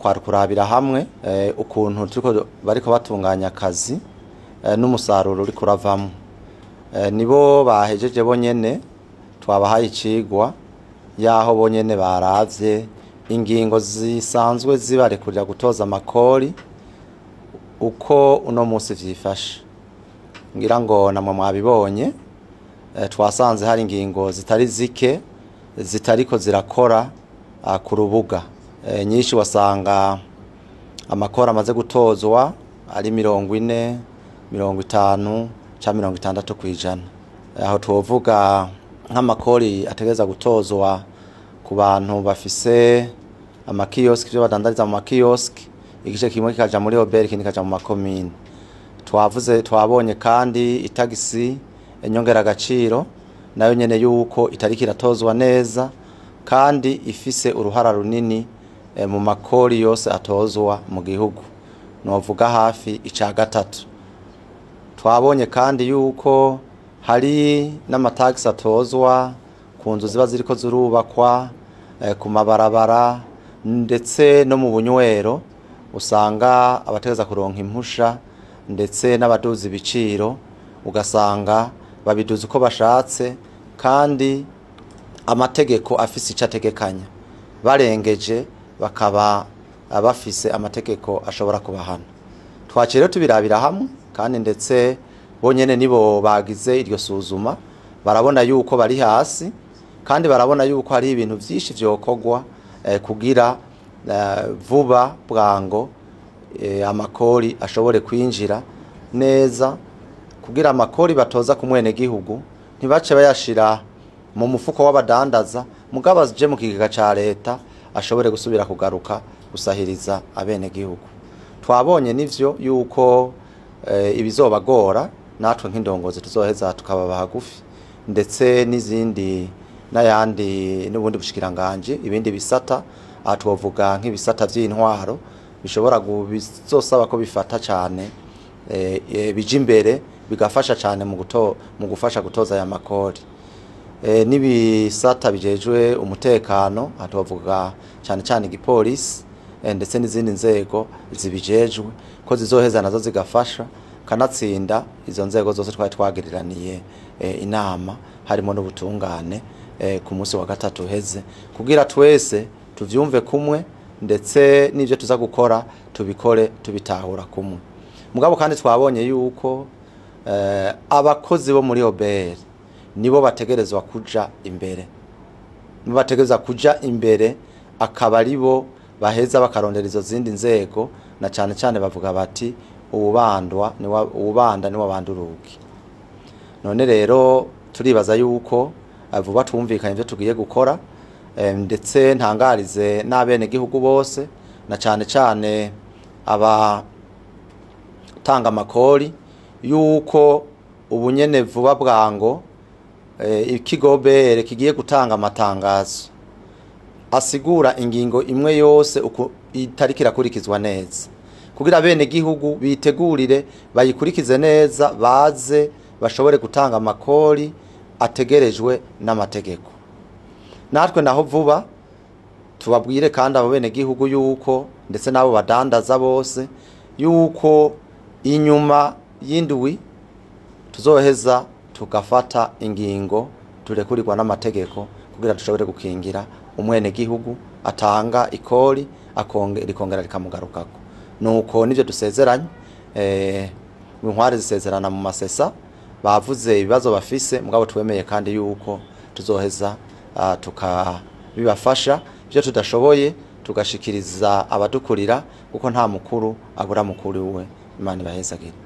kwari kurabira hamwe ukuntu turiko bariko batunganya akazi n'umusaruro uri kuravamo. Nibo bahejeje bonyene twabahaye icigwa yaho bonyene baravye ingingo zisanzwe zibarekurira gutoza amakori uko uno munsi vyifashe. Ngira ngo namwe mwabibonye twasanze hari ingingo zitari zike zitariko zirakora ku rubuga. Nyinshi wasanga amakori amaze gutozwa ari 40, 50 cyangwa 60 kwijana. Aho tuvuga nk'amakori ategeza gutozwa ku bantu bafise amakioski byo badandariza mu makioski, igice kimwe kikaja muri OBR ikindi kaja mu makomine. Twabonye kandi itagisi inyongera agaciro nayo nyene yuko itariki iratozwa neza kandi ifise uruhara runini mu makori yose atozwa mu gihugu, novuga hafi ica gatatu. Twabonye kandi yuko hari n'amatagisi atozwa ku nzu ziba ziriko zirubakwa, ku mabarabara ndetse no mu bunywero usanga abategeza kuronka impusha ndetse n'abaduzi ibiciro ugasanga babiduza uko bashatse kandi amategeko afise icategekanya, barengeje bakaba bafise amategeko ashobora kubahana. Twacire tubirabira hamwe kandi ndetse bonyene nibo bagize iryo suzuma, barabona yuko bari hasi kandi barabona yuko hari ibintu vyinshi vyokogwa kugira vuba bwango amakori ashobore kwinjira neza, kugira amakori batoza ku mwene gihugu ntibace bayashira mu mufuko w'abadandaza mugabo je mu kigega ca leta ashobore gusubira kugaruka gusahiriza abene gihugu. Twabonye nivyo yuko ibizobagora natwe nk'indongozi tuzoheza tukababa hagufi ndetse n'izindi n'ayandi n'ubundi bushikiranganji ibindi bisata atwovuga nk'ibisata vy'intwaro bishobora bizosaba ko bifata cyane bije imbere bigafasha cyane mu gufasha gutoza aya makori. N'ibisata bijejwe umutekano atwovuga cyane cyane igipolisi ndetse n'izindi nzego zibijejwe ko zizoheza nazo zigafasha kanatsinda izo nzego zose twari twagiriraniye inama harimo n'ubutungane ku munsi wa gatatu heze kugira twese tuvyumve kumwe ndetse n'ivyo tuza gukora tubikore tubitahura kumwe. Mugabo kandi twabonye yuko abakozi bo muri OBR nibo bategerezwa kuja imbere, nibo bategerezwa kuja imbere akaba aribo baheza bakarondera izo zindi nzego, na cyane cyane bavuga bati ubanda ni wabanduruki. None rero turibaza yuko vuba twumvikanye ivyo tugiye gukora ndetse ntangarize n'abene gihugu bose na cyane cyane aba tanga amakori yuko ubunyene vuba bwango ikigo OBR kigiye gutanga amatangazo asigura ingingo imwe yose uko itariki irakurikizwa neza kugira bene gihugu bitegurire bayikurikize neza baze bashobore gutanga amakori ategerejwe n'amategeko. Natwe naho vuba tubabwire kandi abo bene gihugu yuko ndetse nabo badandaza bose yuko inyuma y'indwi tuzoheza tugafata ingingo turekurirwa n'amategeko kugira dushobore gukingira umwene gihugu atanga ikori rikongera rikamugarukako. Nuko nivyo dusezeranye intware zisezerana mu masesa bavuze ibibazo bafise mugabo twemeye kandi yuko tuzoheza tukabibafasha byo tudashoboye tugashikiriza abadukurira kuko nta mukuru abura mukuru we. Imana ibahezagire.